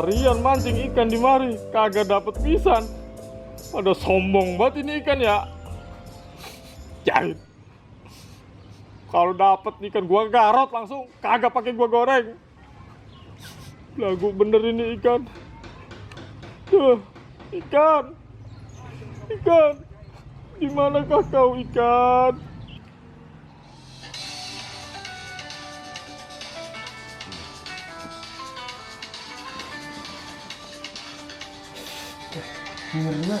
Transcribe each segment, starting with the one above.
seharian mancing ikan di mari, kagak dapet pisan. Pada sombong banget ini ikan ya. Jahit. Kalau dapet ikan gua garot langsung, kagak pakai gua goreng. Lagu bener ini ikan. Tuh, ikan. Ikan. Di manakah kau ikan? Mirna.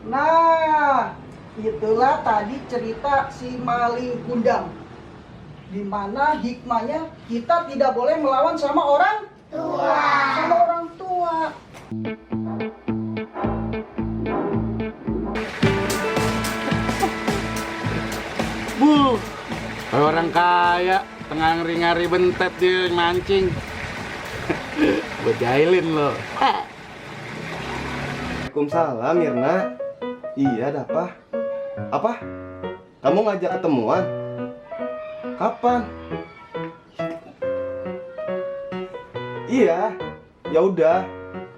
Nah, itulah tadi cerita si maling kundang. Di mana hikmahnya kita tidak boleh melawan sama orang tua. Sama orang tua. Bu, orang kaya tengah ngari-ngari bentet dia mancing. Gue jahilin lo. Waalaikumsalam Mirna. Iya, ada apa? Apa? Kamu ngajak ketemuan? Kapan? Iya, ya udah.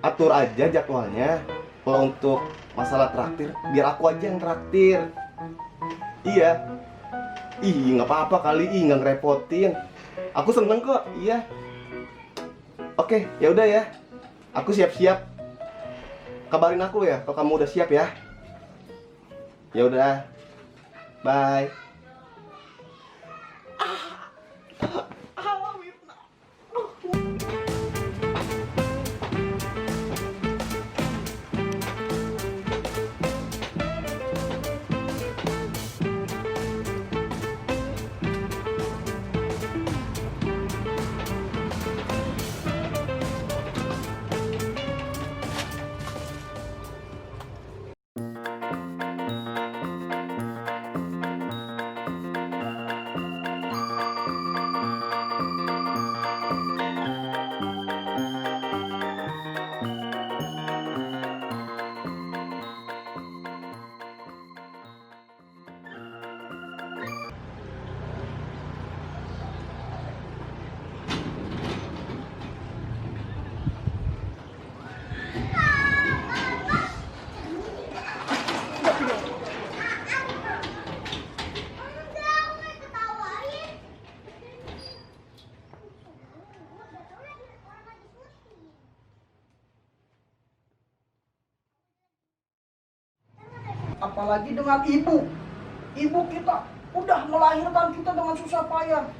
Atur aja jadwalnya. Kalau untuk masalah traktir, biar aku aja yang traktir. Iya. Ih, nggak apa-apa kali. Ih, nggak ngerepotin. Aku seneng kok. Iya. Oke, ya udah ya. Aku siap-siap. Kabarin aku ya kalau kamu udah siap ya. Ya udah. Bye. Apalagi dengan ibu. Ibu kita udah melahirkan kita dengan susah payah.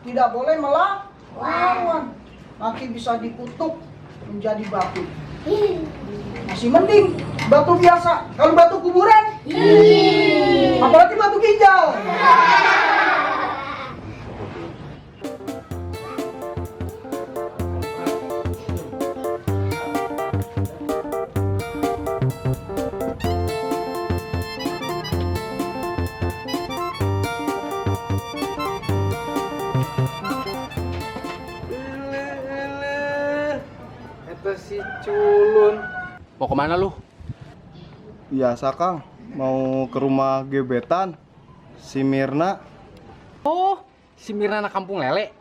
Tidak boleh melawan. Nanti bisa dikutuk menjadi batu. Masih mending batu biasa. Kalau batu kuburan, apalagi batu ginjal. Eta si culun. Mau kemana lu? Biasa Kang, mau ke rumah gebetan si Mirna. Oh, si Mirna anak kampung lele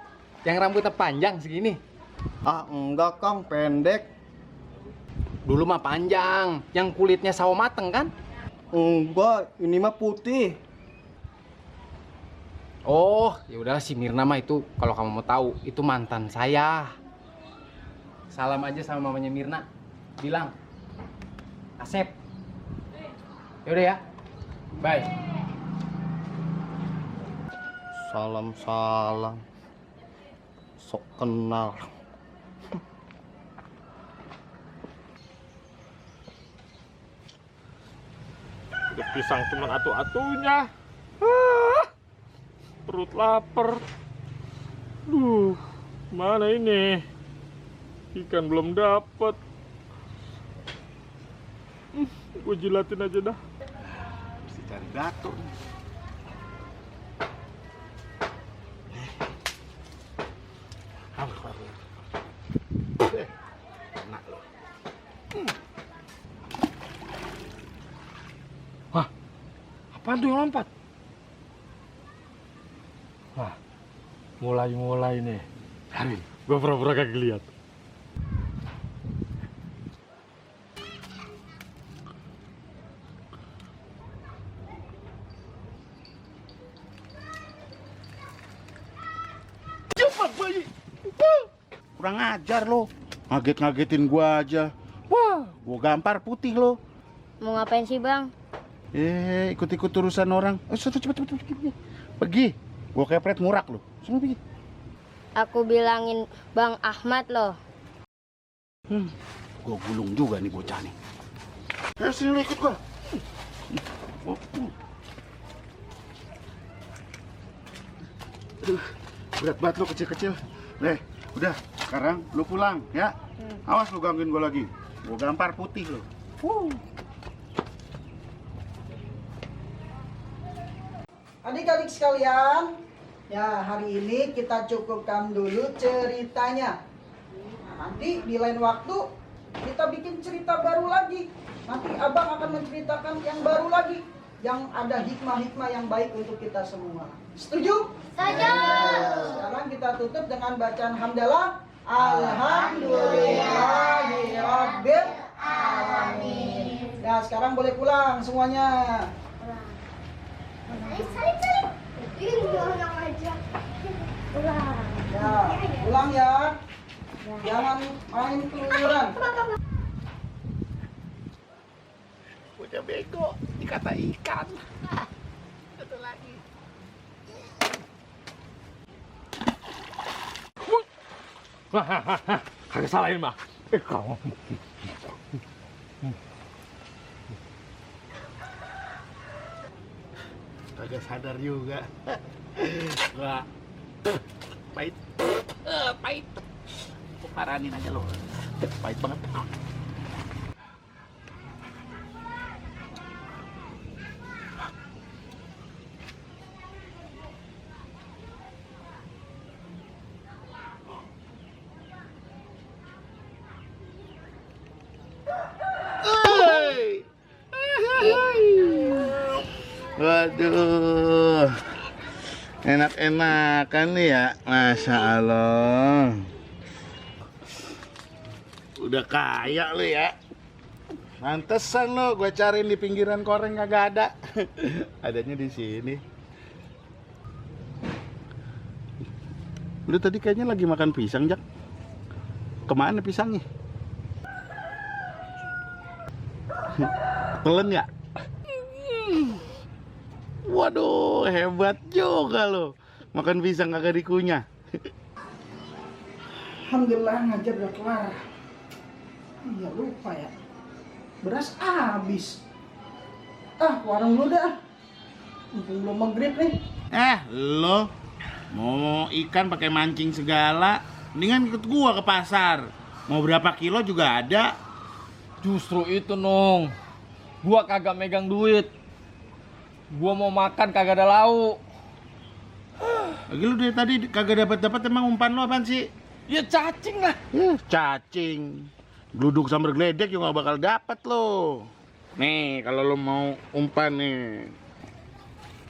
yang rambutnya panjang segini. Ah enggak Kang, pendek. Dulu mah panjang, yang kulitnya sawo mateng kan? Enggak, ini mah putih. Oh, ya udahlah si Mirna mah itu kalau kamu mau tahu itu mantan saya. Salam aja sama mamanya Mirna. Bilang Asep. Yaudah ya. Bye. Salam-salam. Sok kenal. Udah pisang cuman atu-atunya. Perut lapar. Duh, mana ini? Ikan belum dapat. Gue jilatin aja dah. Mesti cari dato nih. Enak loh. Wah, apaan tuh yang lompat? Wah, mulai nih. Cari, Gua pura-pura kagak lihat. Cepat bayi. Kurang ajar lo. Ngaget-ngagetin gua aja. Wah, gua gampar putih lo. Mau ngapain sih bang? Ikut-ikut urusan orang. Cepet. Pergi. Gua kepret ngurak lo. Semua pergi. Aku bilangin Bang Ahmad loh. Gua gulung juga nih bocah nih. Sini lo ikut gua. Aduh, berat banget lo kecil-kecil. Udah, sekarang lo pulang ya. Awas lo gangguin gua lagi. Gua gampar putih lo. Adik-adik sekalian, ya hari ini kita cukupkan dulu ceritanya. Nah, nanti di lain waktu kita bikin cerita baru lagi. Nanti abang akan menceritakan yang baru lagi, yang ada hikmah-hikmah yang baik untuk kita semua. Setuju? Setuju. Sekarang kita tutup dengan bacaan hamdalah. Alhamdulillahirabbil alamin. Nah, sekarang boleh pulang semuanya. Ya, pulang ya. Jangan main keluyuran. Bocah bego, dikata ikan. Satu lagi. Kagak salahin mah. Kau. Kagak sadar juga. Wah. Pahit. Pahit. Paranin aja lo. Pahit banget. Waduh, enak-enakan nih ya, Masya Allah. Udah kaya lu ya. Pantesan lo, gue cariin di pinggiran koreng kagak ada. Adanya di sini. Lu tadi kayaknya lagi makan pisang, Jak. Kemana pisangnya? Telan ya? Waduh, hebat juga lo. Makan pisang kagak dikunyah. Alhamdulillah ngajar udah kelar. Iya lupa ya. Beras habis. Warung dulu dah. Mumpung belum maghrib nih. Lo mau ikan pakai mancing segala, mendingan ikut gua ke pasar. Mau berapa kilo juga ada. Justru itu Nong. Gua kagak megang duit. Gua mau makan kagak ada lauk. Lagi lu dari tadi kagak dapat emang umpan lo apaan sih? Ya cacing lah. Cacing. Gluduk sambar geledek juga gak bakal dapat lo. Nih, kalau lo mau umpan nih.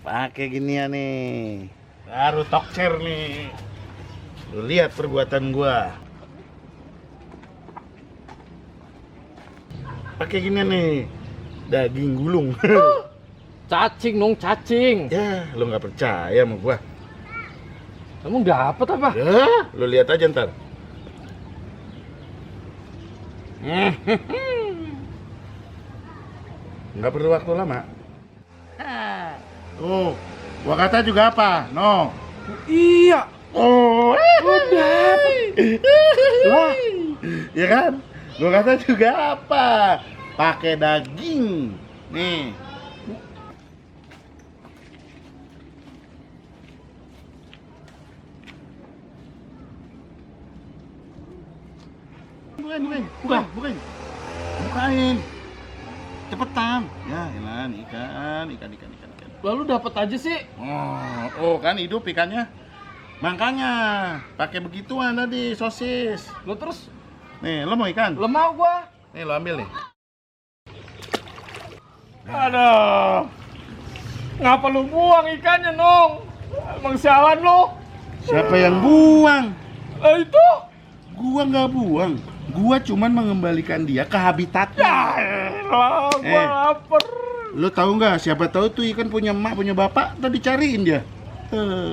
Pakai ginian nih. Baru tokcer nih. Lu lihat perbuatan gua. Pakai ginian nih. Daging gulung. Cacing Nong, cacing. Ya, lo nggak percaya sama gua. Emang dapat apa? Ya, lo lihat aja ntar. Nggak perlu waktu lama. Tuh, gua kata juga apa? No. Iya. Oh, Udah. Wah, ya kan? Gua kata juga apa? Pakai daging. Nih. Bukain. Bukain. Cepetan. Ya, elan ikan. Lalu dapat aja sih. Oh, kan hidup ikannya. Makanya pakai begituan tadi sosis. Lo terus Nih, lo mau ikan? lo mau gua. Nih, lo ambil nih. Aduh. Ngapa lu buang ikannya, Nong? Emang sialan lo. Siapa yang buang? Itu Gua nggak buang. Gua cuman mengembalikan dia ke habitatnya. Ya elah, gua lapar. Lu tahu nggak? Siapa tahu tuh ikan punya emak, punya bapak, tadi cariin dia.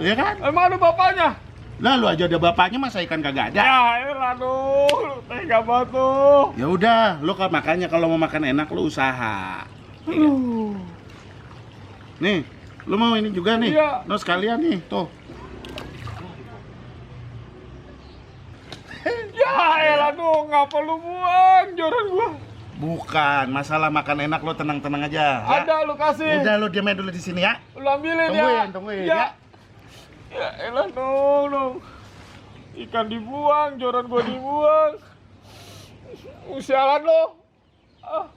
Ya kan? Emang ada bapaknya? Lah lu aja ada bapaknya, masa ikan kagak ada? Ya elah tuh, lu tega banget tuh. Ya udah, lu makanya kalau mau makan enak lu usaha. Nih, lu mau ini juga nih? Iya. No sekalian nih, tuh. Ya elah tuh, ngapa lu buang joran gua? Bukan, masalah makan enak lu tenang-tenang aja. Ya? Ada lu kasih. Udah lu diam aja dulu di sini ya. Lu ambilin ya. Tungguin ya. Ya elah dong. Ikan dibuang, joran gua dibuang. Sialan lo. Ah.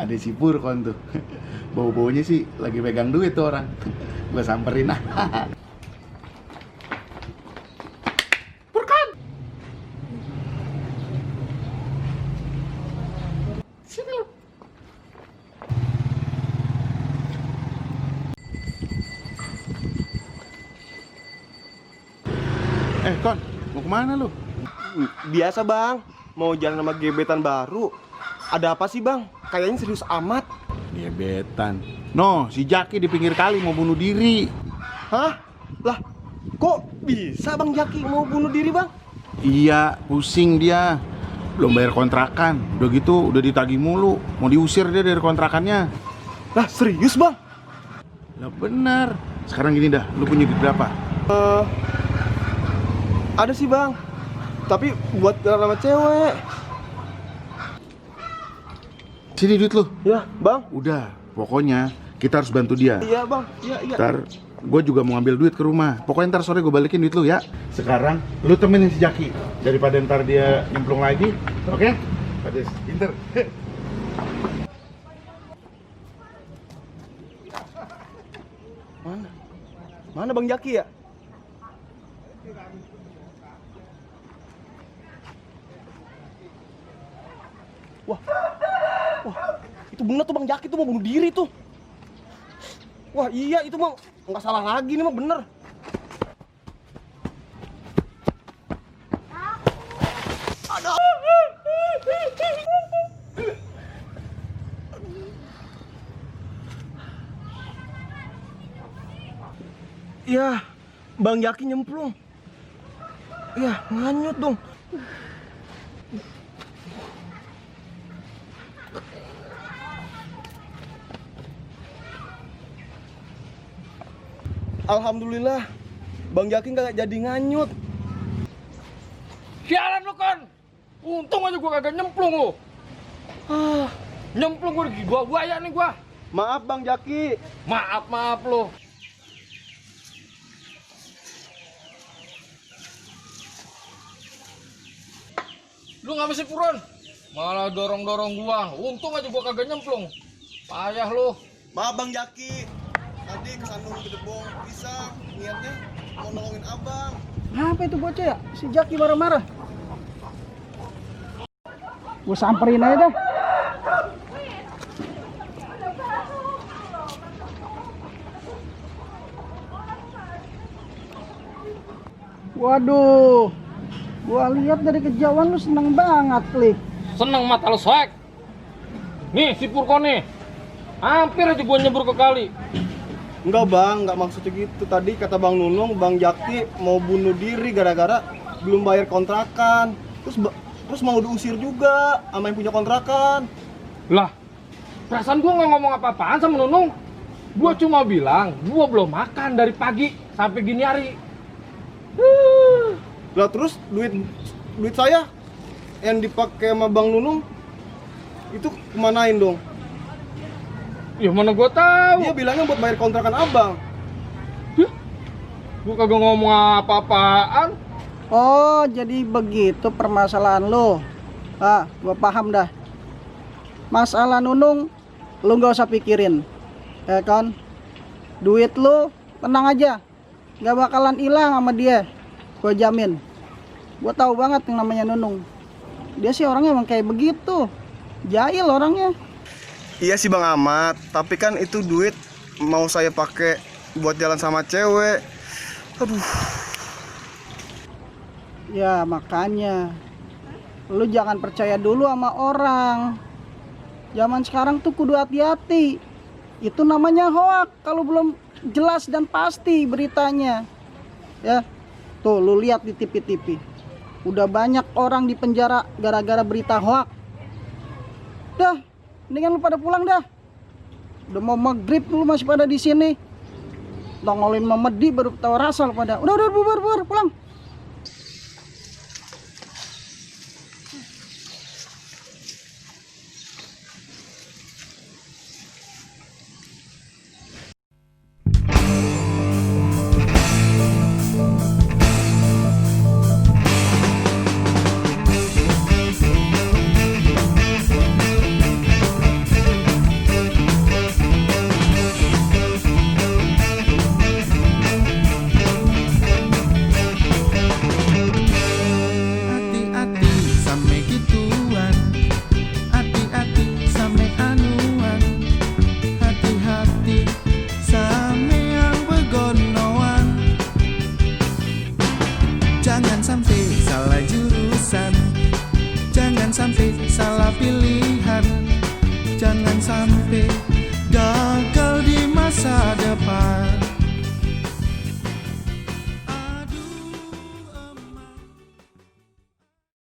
Ada si Purkon tuh. Bau-baunya sih lagi pegang duit tuh orang. Gua samperin ah. Purkon. Sini lu. Kon, mau kemana lu? Biasa bang, mau jalan sama gebetan baru. Ada apa sih bang? Kayaknya serius amat. Gebetan. No, si Jaki di pinggir kali mau bunuh diri. Hah? Lah, kok bisa bang Jaki mau bunuh diri bang? Iya, pusing dia. Belum bayar kontrakan. Udah gitu, udah ditagih mulu. Mau diusir dia dari kontrakannya. Lah serius bang? Lah benar. Sekarang gini dah, lu punya duit berapa? Ada sih bang, tapi buat jalan sama cewek. Sini duit lu. Ya bang. Udah, pokoknya kita harus bantu dia. Iya bang, iya. Ntar gue juga mau ngambil duit ke rumah. Pokoknya ntar sore gue balikin duit lu ya. Sekarang lu temenin si Jaki daripada ntar dia nyemplung lagi. Oke? Padahal pinter. Mana bang Jaki ya? Wah, itu bener tuh bang Jaki tuh mau bunuh diri tuh. Wah iya itu mah nggak salah lagi nih mah bener. Aduh. Ya, bang Jaki nyemplung. Ya, nganyut dong. Alhamdulillah, bang Jaki nggak jadi nganyut. Sialan lu kan. Untung aja gua kagak nyemplung lu. Nyemplung gua di gua buaya nih gua. Maaf bang Jaki. Maaf lu. Lu nggak mesti Puron. Malah dorong-dorong gua. Untung aja gua kagak nyemplung. Payah lu. Maaf bang Jaki. Tadi kesandung gedebong pisang. Niatnya mau nolongin abang. Kenapa itu bocah ya? Si Jaki marah-marah. Gue samperin aja dah. Waduh, gua lihat dari kejauhan lu seneng banget, Klik. Seneng mata lu soek. Nih si Purkon nih. Hampir aja gua nyebur ke kali. Enggak bang, nggak maksudnya gitu. Tadi kata bang Nunung, bang Jaki mau bunuh diri gara-gara belum bayar kontrakan. Terus mau diusir juga sama yang punya kontrakan. Lah, perasaan gua nggak ngomong apa-apaan sama Nunung. Gua cuma bilang, gua belum makan dari pagi sampai gini hari. Lah terus duit saya yang dipakai sama bang Nunung itu kemanain dong? Ya mana gua tahu. Dia bilangnya buat bayar kontrakan abang. Gua kagak ngomong apa-apaan. Oh, jadi begitu permasalahan lo. Gua paham dah. Masalah Nunung, lu nggak usah pikirin, ya kan? Duit lu tenang aja. Gak bakalan hilang sama dia. Gue jamin. Gue tahu banget yang namanya Nunung. Dia sih orangnya emang kayak begitu. Jahil orangnya. Iya sih Bang Ahmad, tapi kan itu duit mau saya pakai buat jalan sama cewek. Aduh. Ya makanya lu jangan percaya dulu sama orang. Zaman sekarang tuh kudu hati-hati. Itu namanya hoak kalau belum jelas dan pasti beritanya. Ya. Tuh lu lihat di TV-TV. Udah banyak orang di penjara gara-gara berita hoak. Dah, mendingan lu pada pulang dah. Udah mau maghrib lu masih pada di sini. Nongolin Mamedi baru tahu rasa lu pada. Udah bubar pulang.